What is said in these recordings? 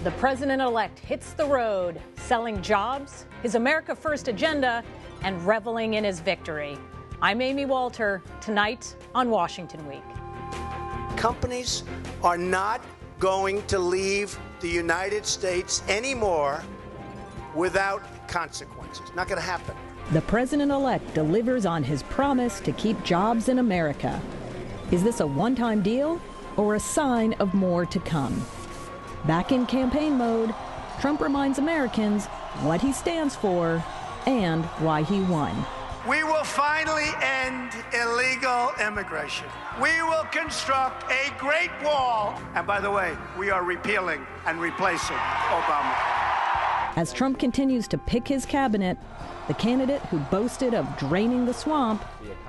The president-elect hits the road, selling jobs, his America First agenda, and reveling in his victory. I'm Amy Walter, tonight on Washington Week. Companies are not going to leave the United States anymore without consequences. Not going to happen. The president-elect delivers on his promise to keep jobs in America. Is this a one-time deal or a sign of more to come? Back in campaign mode, Trump reminds Americans what he stands for and why he won. We will finally end illegal immigration. We will construct a great wall. And by the way, we are repealing and replacing Obamacare. As Trump continues to pick his cabinet, the candidate who boasted of draining the swamp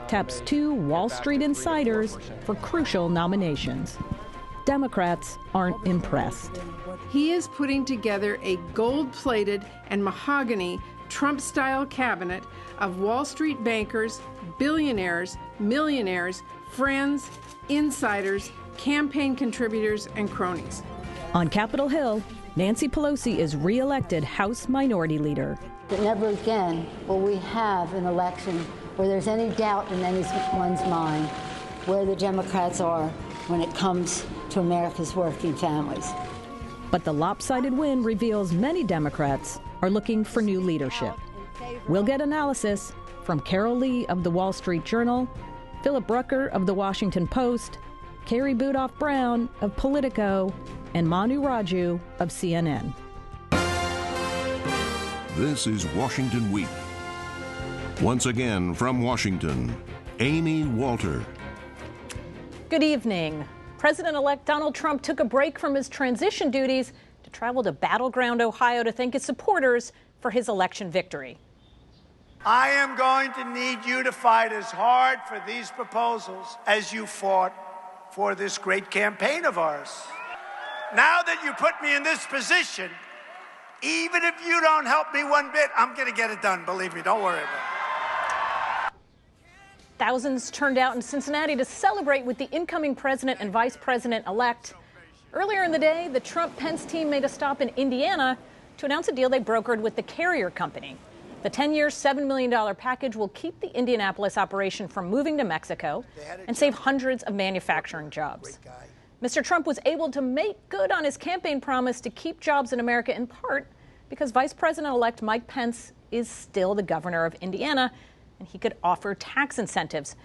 taps two Wall Street insiders for crucial nominations. Democrats aren't impressed. He is putting together a gold-plated and mahogany Trump-style cabinet of Wall Street bankers, billionaires, millionaires, friends, insiders, campaign contributors, and cronies. On Capitol Hill, Nancy Pelosi is reelected House Minority Leader. That never again will we have an election where there's any doubt in anyone's mind where the Democrats are when it comes to America's working families. But the lopsided win reveals many Democrats are looking for new leadership. We'll get analysis from Carol Lee of the Wall Street Journal, Philip Rucker of the Washington Post, Carrie Budoff-Brown of Politico, and Manu Raju of CNN. This is Washington Week. Once again from Washington, Amy Walter. Good evening. President-elect Donald Trump took a break from his transition duties to travel to Battleground, Ohio to thank his supporters for his election victory. I am going to need you to fight as hard for these proposals as you fought for this great campaign of ours. Now that you put me in this position, even if you don't help me one bit, I'm going to get it done. Believe me, don't worry about it. Thousands turned out in Cincinnati to celebrate with the incoming president and vice president-elect. Earlier in the day, the Trump-Pence team made a stop in Indiana to announce a deal they brokered with the Carrier Company. The 10-year, $7 million package will keep the Indianapolis operation from moving to Mexico and save hundreds of manufacturing jobs. Mr. Trump was able to make good on his campaign promise to keep jobs in America in part because Vice President-elect Mike Pence is still the governor of Indiana, and he could offer tax incentives.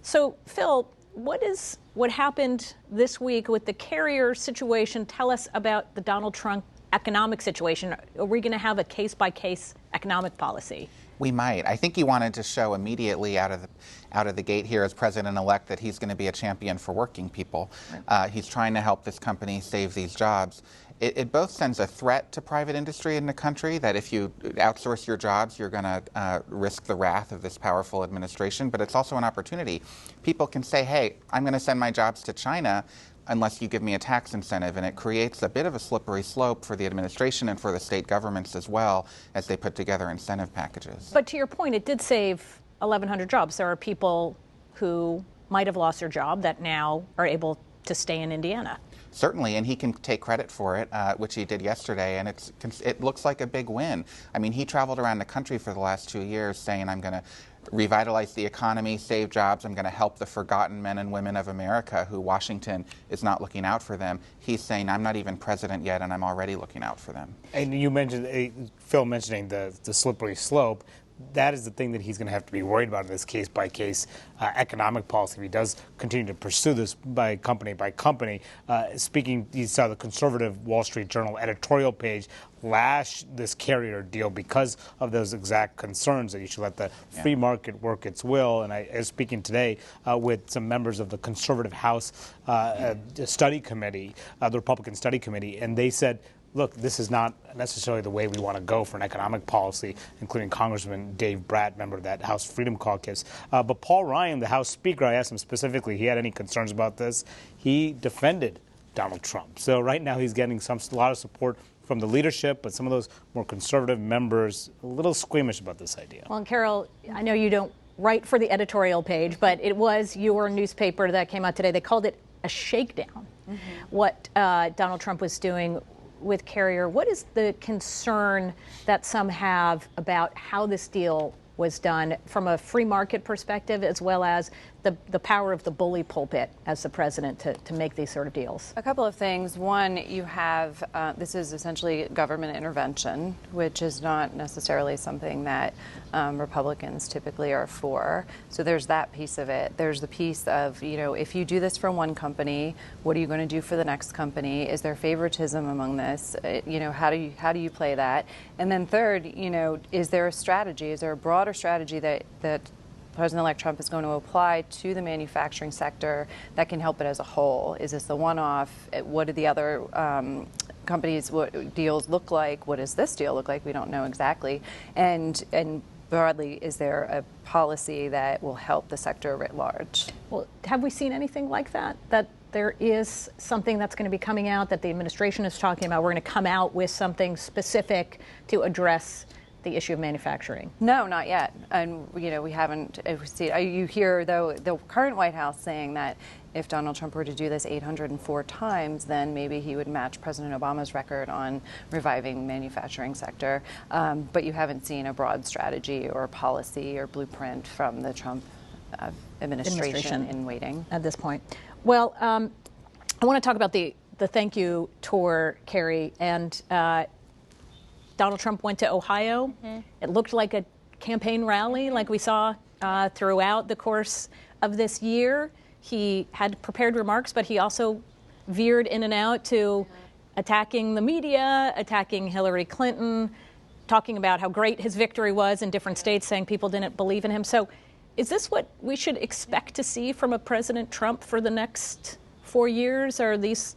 So, Phil, what happened this week with the Carrier situation? Tell us about the Donald Trump economic situation. Are we going to have a case-by-case economic policy? We might. I think he wanted to show immediately out of the gate here as president-elect that he's going to be a champion for working people. Right. He's trying to help this company save these jobs. It both sends a threat to private industry in the country that if you outsource your jobs, you're going to risk the wrath of this powerful administration. But it's also an opportunity. People can say, hey, I'm going to send my jobs to China unless you give me a tax incentive. And it creates a bit of a slippery slope for the administration and for the state governments as well as they put together incentive packages. But to your point, it did save 1,100 jobs. There are people who might have lost their job that now are able to stay in Indiana. Certainly, and he can take credit for it, which he did yesterday, and it looks like a big win. I mean, he traveled around the country for the last 2 years saying, I'm going to revitalize the economy, save jobs, I'm going to help the forgotten men and women of America who Washington is not looking out for them. He's saying, I'm not even president yet, and I'm already looking out for them. And you mentioned, Phil mentioning the slippery slope. That is the thing that he's going to have to be worried about in this case-by-case economic policy. If he does continue to pursue this by company. Speaking, you saw the conservative Wall Street Journal editorial page lash this Carrier deal because of those exact concerns that you should let the free market work its will. And I was speaking today with some members of the conservative House study committee, the Republican study committee, and they said, look, this is not necessarily the way we want to go for an economic policy, including Congressman Dave Brat, member of that House Freedom Caucus. But Paul Ryan, the House Speaker, I asked him specifically, he had any concerns about this. He defended Donald Trump. So right now he's getting a lot of support from the leadership, but some of those more conservative members a little squeamish about this idea. Well, and Carol, I know you don't write for the editorial page, but it was your newspaper that came out today. They called it a shakedown. Mm-hmm. What Donald Trump was doing with Carrier. What is the concern that some have about how this deal was done from a free market perspective, as well as the power of the bully pulpit as the president to make these sort of deals? A couple of things. One, you have, this is essentially government intervention, which is not necessarily something that Republicans typically are for. So there's that piece of it. There's the piece of, if you do this for one company, what are you going to do for the next company? Is there favoritism among this? How do you play that? And then third, is there a strategy? Is there a broader strategy that President-elect Trump is going to apply to the manufacturing sector that can help it as a whole? Is this the one-off? What do the other companies, what deals look like? What does this deal look like? We don't know exactly. And broadly, is there a policy that will help the sector writ large? Well, have we seen anything like that? That there is something that's going to be coming out that the administration is talking about? We're going to come out with something specific to address the issue of manufacturing? No, not yet. And, we haven't seen. You hear, though, the current White House saying that if Donald Trump were to do this 804 times, then maybe he would match President Obama's record on reviving manufacturing sector. But you haven't seen a broad strategy or policy or blueprint from the Trump administration in waiting at this point. Well, I want to talk about the thank you tour, Carrie, and Donald Trump went to Ohio. Mm-hmm. It looked like a campaign rally like we saw throughout the course of this year. He had prepared remarks, but he also veered in and out to attacking the media, attacking Hillary Clinton, talking about how great his victory was in different states, saying people didn't believe in him. So is this what we should expect to see from a President Trump for the next 4 years? Are these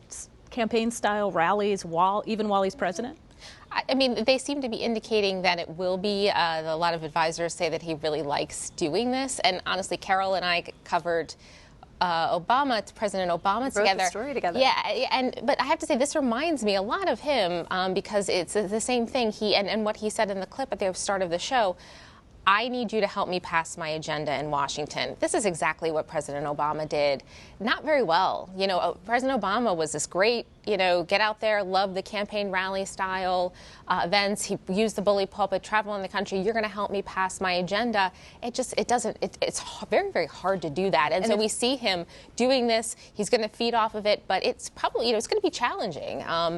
campaign-style rallies even while he's president? I mean, they seem to be indicating that it will be. A lot of advisors say that he really likes doing this. And honestly, Carol and I covered President Obama together. Wrote the story together. Yeah, but I have to say, this reminds me a lot of him because it's the same thing. He and what he said in the clip at the start of the show. I need you to help me pass my agenda in Washington. This is exactly what President Obama did. Not very well. President Obama was this great, get out there, love the campaign rally style events. He used the bully pulpit, travel in the country. You're going to help me pass my agenda. It's very, very hard to do that. And so we see him doing this. He's going to feed off of it, but it's probably, it's going to be challenging.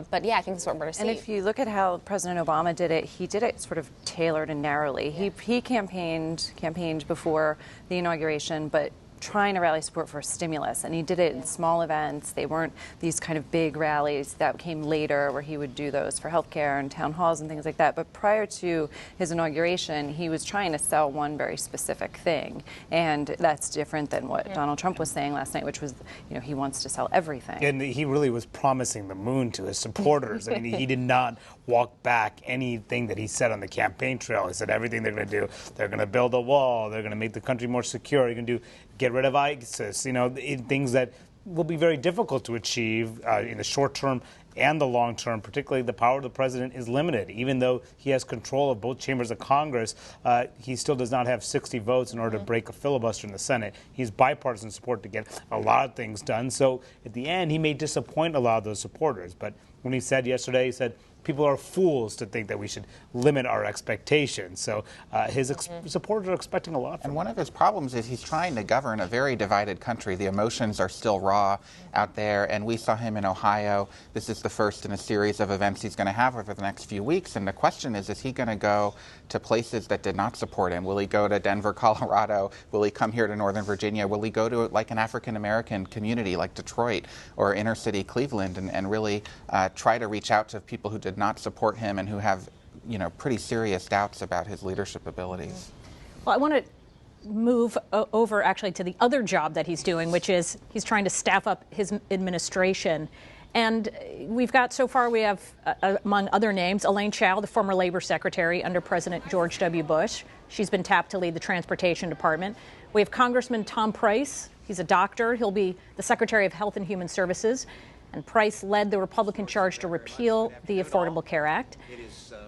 But yeah, I think that's what we're going to see. And if you look at how President Obama did it, he did it sort of tailored and narrowly. Yeah. He campaigned before the inauguration, but trying to rally support for stimulus, and he did it in small events. They weren't these kind of big rallies that came later where he would do those for healthcare and town halls and things like that. But prior to his inauguration, he was trying to sell one very specific thing, and that's different than what Donald Trump was saying last night, which was, he wants to sell everything. And he really was promising the moon to his supporters. I mean, he did not walk back anything that he said on the campaign trail. He said everything they're going to do. They're going to build a wall. They're going to make the country more secure. They're going to get rid of ISIS, things that will be very difficult to achieve in the short term and the long term. Particularly, the power of the president is limited. Even though he has control of both chambers of Congress, he still does not have 60 votes in order to break a filibuster in the Senate. He has bipartisan support to get a lot of things done. So at the end, he may disappoint a lot of those supporters. But when he said yesterday, he said, people are fools to think that we should limit our expectations. So his supporters are expecting a lot from him. And one of his problems is he's trying to govern a very divided country. The emotions are still raw out there, and we saw him in Ohio. This is the first in a series of events he's going to have over the next few weeks. And the question is he going to go to places that did not support him? Will he go to Denver, Colorado? Will he come here to Northern Virginia? Will he go to like an African-American community like Detroit or inner city Cleveland and really try to reach out to people who did not support him and who have, pretty serious doubts about his leadership abilities? Well, I want to move over actually to the other job that he's doing, which is he's trying to staff up his administration. And we have, among other names, Elaine Chao, the former labor secretary under President George W. Bush. She's been tapped to lead the transportation department. We have Congressman Tom Price. He's a doctor. He'll be the Secretary of Health and Human Services. And Price led the Republican charge to repeal the Affordable Care Act.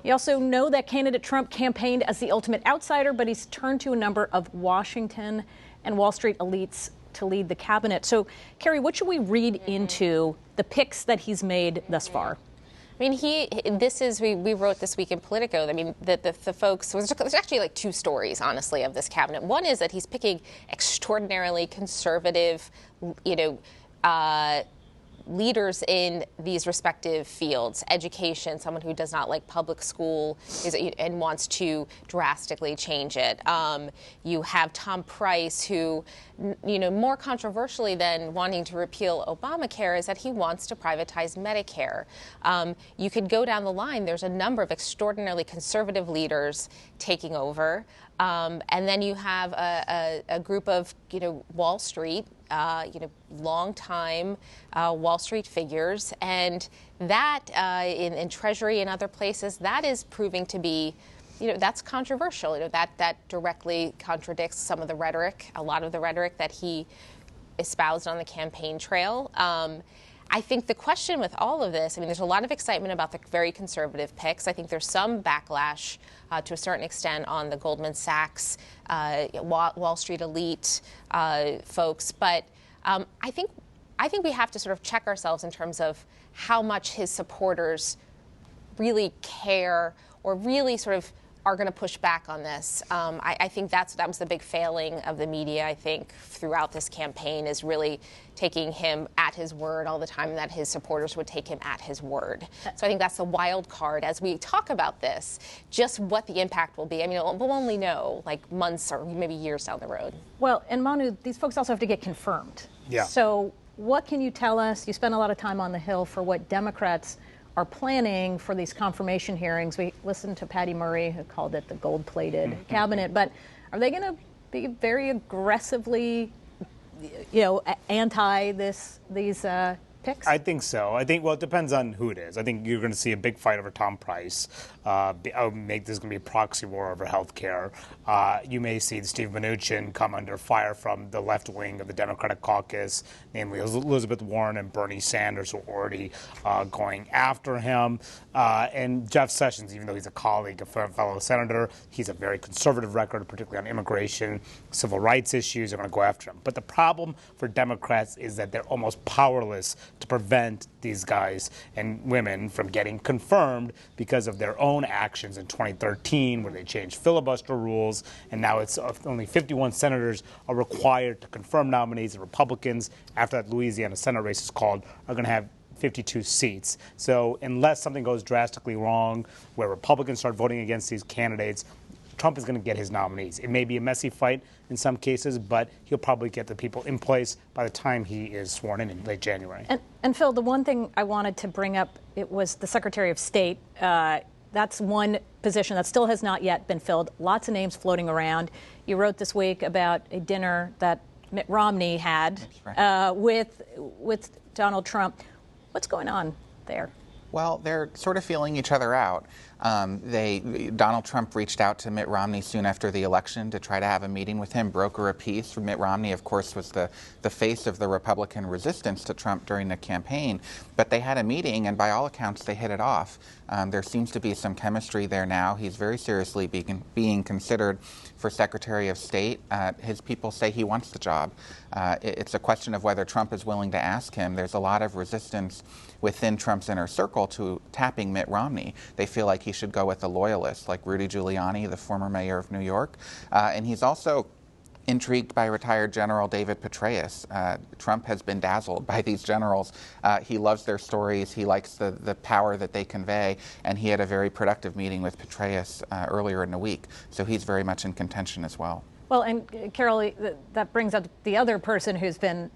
You also know that candidate Trump campaigned as the ultimate outsider, but he's turned to a number of Washington and Wall Street elites to lead the cabinet. So, Carrie, what should we read into the picks that he's made thus far? I mean, we wrote this week in Politico. I mean, the folks, there's actually like two stories, honestly, of this cabinet. One is that he's picking extraordinarily conservative, leaders in these respective fields. Education, someone who does not like public school and wants to drastically change it. You have Tom Price, who, more controversially than wanting to repeal Obamacare, is that he wants to privatize Medicare. You could go down the line. There's a number of extraordinarily conservative leaders taking over. And then you have a group of, Wall Street, long-time Wall Street figures, and that in Treasury and other places, that is proving to be, that's controversial. That directly contradicts some of the rhetoric, a lot of the rhetoric that he espoused on the campaign trail. I think the question with all of this, there's a lot of excitement about the very conservative picks. I think there's some backlash to a certain extent on the Goldman Sachs, Wall Street elite folks. But I think we have to sort of check ourselves in terms of how much his supporters really care or really sort of are going to push back on this. I think that was the big failing of the media, I think, throughout this campaign, is really taking him at his word all the time, and that his supporters would take him at his word. So I think that's the wild card as we talk about this, just what the impact will be. We'll only know like months or maybe years down the road. Well, and Manu, these folks also have to get confirmed. Yeah. So what can you tell us? You spent a lot of time on the Hill for what Democrats are planning for these confirmation hearings. We listened to Patty Murray, who called it the gold-plated cabinet. But are they going to be very aggressively, anti these picks? I think so. Well, it depends on who it is. I think you're going to see a big fight over Tom Price. There's going to be a proxy war over health care. You may see Steve Mnuchin come under fire from the left wing of the Democratic caucus, namely Elizabeth Warren and Bernie Sanders, who are already going after him. And Jeff Sessions, even though he's a colleague, a fellow senator, he's a very conservative record, particularly on immigration, civil rights issues. They're going to go after him. But the problem for Democrats is that they're almost powerless to prevent these guys and women from getting confirmed because of their own actions in 2013, where they changed filibuster rules, and now it's only 51 senators are required to confirm nominees, and Republicans, after that Louisiana Senate race is called, are going to have 52 seats. So unless something goes drastically wrong, where Republicans start voting against these candidates, Trump is going to get his nominees. It may be a messy fight in some cases, but he'll probably get the people in place by the time he is sworn in late January. And Phil, the one thing I wanted to bring up, it was the Secretary of State. That's one position that still has not yet been filled. Lots of names floating around. You wrote this week about a dinner that Mitt Romney had with Donald Trump. What's going on there? Well, they're sort of feeling each other out. Donald Trump reached out to Mitt Romney soon after the election to try to have a meeting with him, broker a peace. Mitt Romney, of course, was the face of the Republican resistance to Trump during the campaign. But they had a meeting, and by all accounts, they hit it off. There seems to be some chemistry there now. He's very seriously being considered for Secretary of State. His people say he wants the job. It's a question of whether Trump is willing to ask him. There's a lot of resistance within Trump's inner circle to tapping Mitt Romney. They feel like he should go with a loyalist like Rudy Giuliani, the former mayor of New York. And he's also intrigued by retired General David Petraeus. Trump has been dazzled by these generals. He loves their stories. He likes the power that they convey. And he had a very productive meeting with Petraeus earlier in the week. So he's very much in contention as well. Well, and Carol, that brings up the other person who's been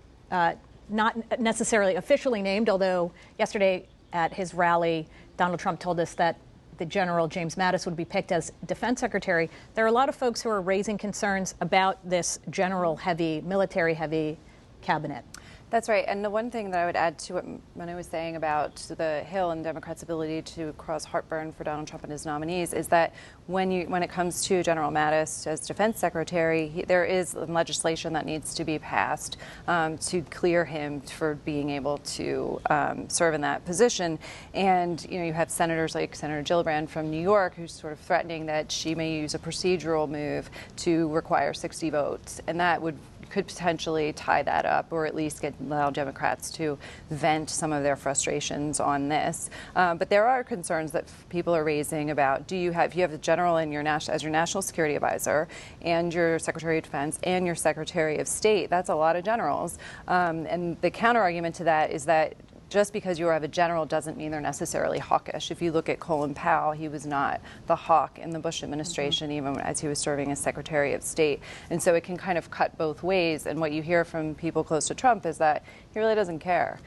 not necessarily officially named, although yesterday at his rally, Donald Trump told us that the General James Mattis would be picked as defense secretary. There are a lot of folks who are raising concerns about this general-heavy, military-heavy cabinet. That's right. And the one thing that I would add to what Manu was saying about the Hill and Democrats' ability to cause heartburn for Donald Trump and his nominees is that when it comes to General Mattis as defense secretary, there is legislation that needs to be passed to clear him for being able to serve in that position. And, you have senators like Senator Gillibrand from New York who's sort of threatening that she may use a procedural move to require 60 votes. And that would could potentially tie that up, or at least allow Democrats to vent some of their frustrations on this. But there are concerns that people are raising about: if you have a general in as your national security advisor, and your Secretary of Defense, and your Secretary of State, that's a lot of generals. And the counter argument to that is that just because you have a general doesn't mean they're necessarily hawkish. If you look at Colin Powell, he was not the hawk in the Bush administration, even as he was serving as Secretary of State. And so it can kind of cut both ways. And what you hear from people close to Trump is that he really doesn't care,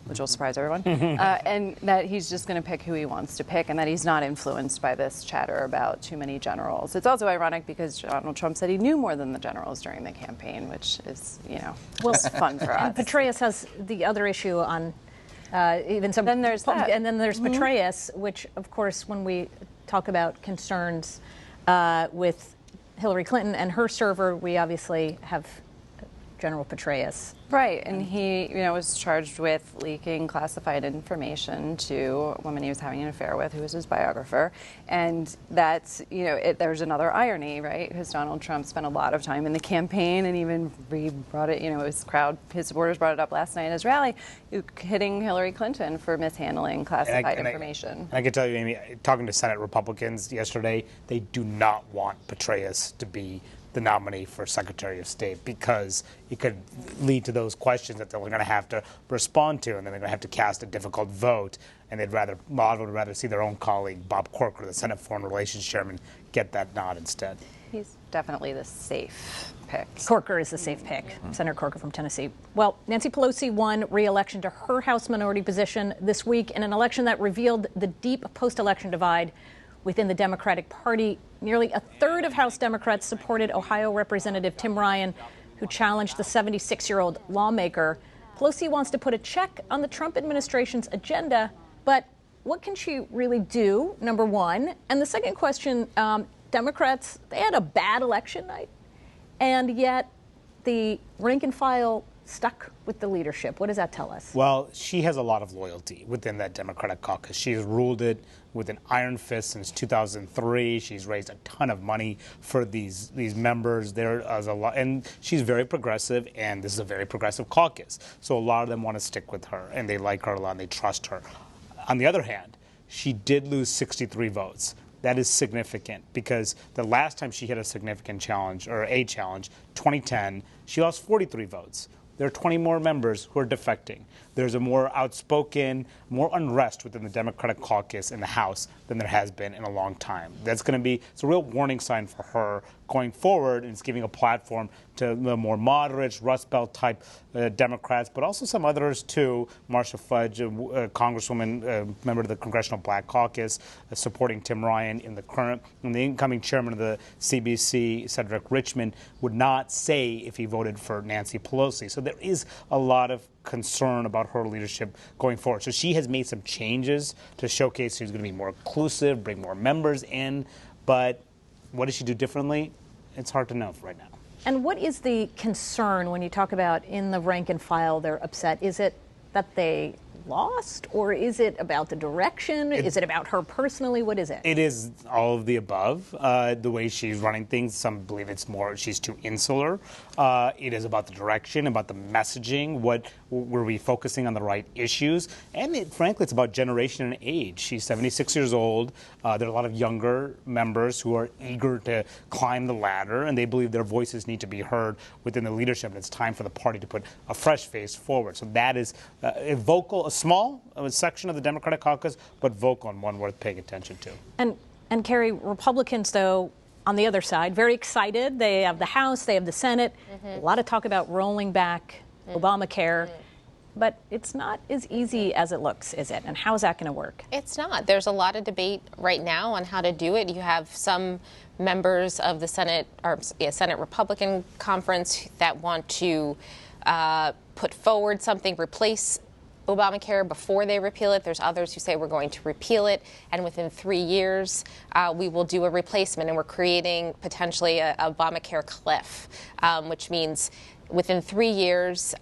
which will surprise everyone, and that he's just going to pick who he wants to pick, and that he's not influenced by this chatter about too many generals. It's also ironic because Donald Trump said he knew more than the generals during the campaign, which is, fun for us. And Petraeus has the other issue on even some. Then there's that. And then there's Petraeus, which, of course, when we talk about concerns with Hillary Clinton and her server, we obviously have General Petraeus. Right, and he, was charged with leaking classified information to a woman he was having an affair with, who was his biographer. And that's, there's another irony, right? Because Donald Trump spent a lot of time in the campaign, and even brought it, his supporters brought it up last night at his rally, hitting Hillary Clinton for mishandling classified information. And I can tell you, Amy, talking to Senate Republicans yesterday, they do not want Petraeus to be the nominee for Secretary of State, because it could lead to those questions that they're going to have to respond to, and then they're going to have to cast a difficult vote, and they'd rather see their own colleague, Bob Corker, the Senate Foreign Relations Chairman, get that nod instead. He's definitely the safe pick. Corker is the safe pick, Senator Corker from Tennessee. Well, Nancy Pelosi won re-election to her House minority position this week in an election that revealed the deep post-election divide within the Democratic Party. Nearly a third of House Democrats supported Ohio Representative Tim Ryan, who challenged the 76-year-old lawmaker. Pelosi wants to put a check on the Trump administration's agenda, but what can she really do, number one? And the second question, Democrats, they had a bad election night, and yet the rank and file stuck with the leadership. What does that tell us? Well, she has a lot of loyalty within that Democratic caucus. She has ruled it with an iron fist since 2003. She's raised a ton of money for these members. There is a lot, and she's very progressive, and this is a very progressive caucus. So a lot of them want to stick with her, and they like her a lot, and they trust her. On the other hand, she did lose 63 votes. That is significant, because the last time she had a significant challenge, or a challenge, 2010, she lost 43 votes. There are 20 more members who are defecting. There's a more outspoken, more unrest within the Democratic caucus in the House than there has been in a long time. It's a real warning sign for her going forward, and it's giving a platform to the more moderates, Rust Belt type Democrats, but also some others too. Marcia Fudge, a Congresswoman, member of the Congressional Black Caucus, supporting Tim Ryan and the incoming chairman of the CBC, Cedric Richmond, would not say if he voted for Nancy Pelosi. So there is a lot of concern about her leadership going forward. So she has made some changes to showcase she's going to be more inclusive, bring more members in, but what does she do differently? It's hard to know right now. And what is the concern when you talk about in the rank and file they're upset? Is it that they lost, or is it about the direction? Is it about her personally? What is it? It is all of the above. The way she's running things, some believe it's more she's too insular. It is about the direction, about the messaging. Were we focusing on the right issues? And frankly, it's about generation and age. She's 76 years old. There are a lot of younger members who are eager to climb the ladder, and they believe their voices need to be heard within the leadership. And it's time for the party to put a fresh face forward. So that is a small section of the Democratic caucus, but vocal and one worth paying attention to. And Carrie, Republicans, though, on the other side, very excited. They have the House, they have the Senate. A lot of talk about rolling back Obamacare. But it's not as easy as it looks, is it? And how is that going to work? It's not. There's a lot of debate right now on how to do it. You have some members of the Senate Republican Conference that want to put forward something, replace Obamacare before they repeal it. There's others who say we're going to repeal it, and within 3 years we will do a replacement, and we're creating potentially a Obamacare cliff, which means within 3 years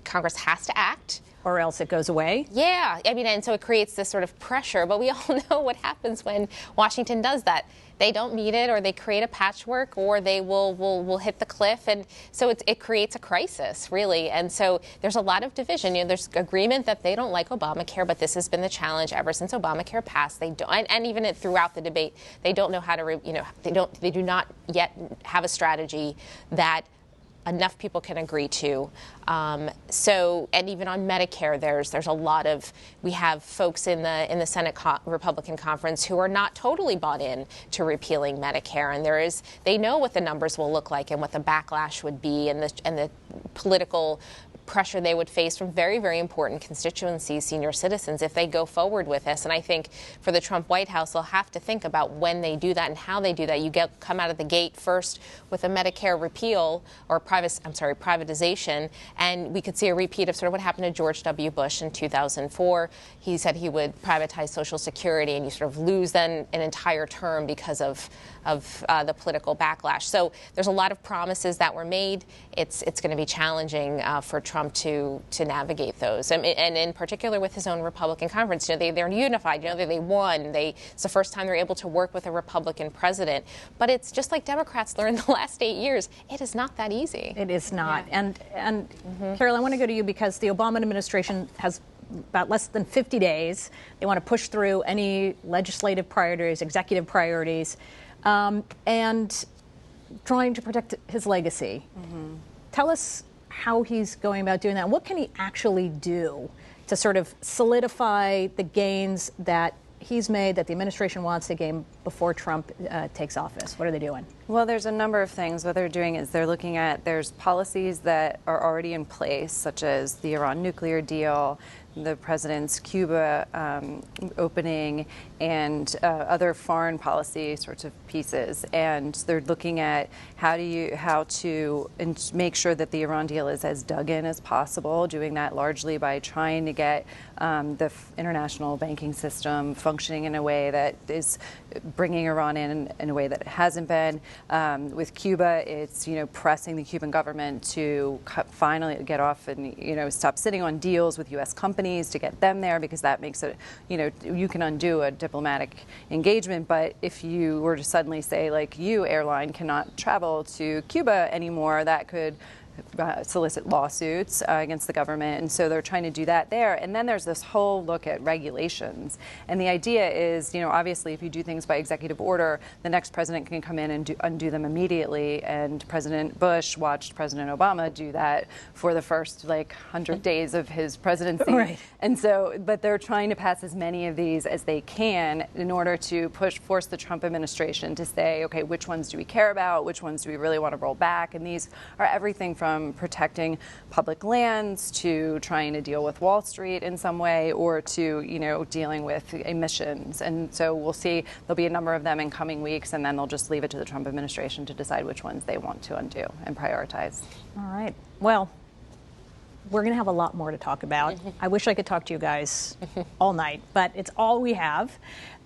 Congress has to act, or else it goes away. Yeah, I mean, and so it creates this sort of pressure, but we all know what happens when Washington does that. They don't meet it, or they create a patchwork, or they will hit the cliff, and so it creates a crisis, really. And so there's a lot of division. There's agreement that they don't like Obamacare, but this has been the challenge ever since Obamacare passed. They don't, and even throughout the debate, they don't know how to, they do not yet have a strategy that enough people can agree to. And even on Medicare, there's a lot of, we have folks in the Senate Republican conference who are not totally bought in to repealing Medicare, and they know what the numbers will look like and what the backlash would be, and the political pressure they would face from very, very important constituencies, senior citizens, if they go forward with this. And I think for the Trump White House, they'll have to think about when they do that and how they do that. You come out of the gate first with a Medicare repeal or privatization, and we could see a repeat of sort of what happened to George W. Bush in 2004. He said he would privatize Social Security, and you sort of lose then an entire term because of the political backlash. So there's a lot of promises that were made. It's going to be challenging for Trump to navigate those, and in particular with his own Republican conference. They're unified. They won. It's the first time they're able to work with a Republican president. But it's just like Democrats learned the last 8 years. It is not that easy. It is not. Yeah. And Carol, I want to go to you because the Obama administration has about less than 50 days. They want to push through any legislative priorities, executive priorities, and trying to protect his legacy. Tell us how he's going about doing that. What can he actually do to sort of solidify the gains that he's made, that the administration wants to gain before Trump takes office? What are they doing? Well, there's a number of things. What they're doing is they're looking at, there's policies that are already in place, such as the Iran nuclear deal, the president's Cuba opening, and other foreign policy sorts of pieces. And they're looking at how to make sure that the Iran deal is as dug in as possible, doing that largely by trying to get the international banking system functioning in a way that is bringing Iran in a way that it hasn't been. With Cuba, it's pressing the Cuban government to finally get off and stop sitting on deals with U.S. companies to get them there, because that makes it you can undo a diplomatic engagement. But if you were to suddenly say, like, you airline cannot travel to Cuba anymore, that could solicit lawsuits against the government. And so they're trying to do that there. And then there's this whole look at regulations. And the idea is, obviously, if you do things by executive order, the next president can come in and undo them immediately. And President Bush watched President Obama do that for the first 100 days of his presidency. Right. And so, but they're trying to pass as many of these as they can in order to force the Trump administration to say, okay, which ones do we care about? Which ones do we really want to roll back? And these are everything from protecting public lands to trying to deal with Wall Street in some way, or to, dealing with emissions. And so we'll see. There'll be a number of them in coming weeks, and then they'll just leave it to the Trump administration to decide which ones they want to undo and prioritize. All right. Well, we're going to have a lot more to talk about. I wish I could talk to you guys all night, but it's all we have,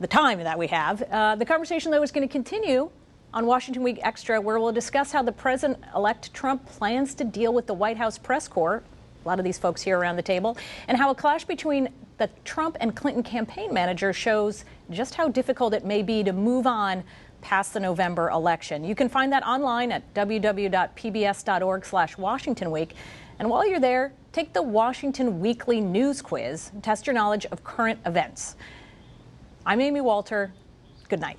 the time that we have. The conversation, though, is going to continue on Washington Week Extra, where we'll discuss how the President-elect Trump plans to deal with the White House press corps, a lot of these folks here around the table, and how a clash between the Trump and Clinton campaign managers shows just how difficult it may be to move on past the November election. You can find that online at www.pbs.org/Washington Week. And while you're there, take the Washington Weekly News Quiz and test your knowledge of current events. I'm Amy Walter. Good night.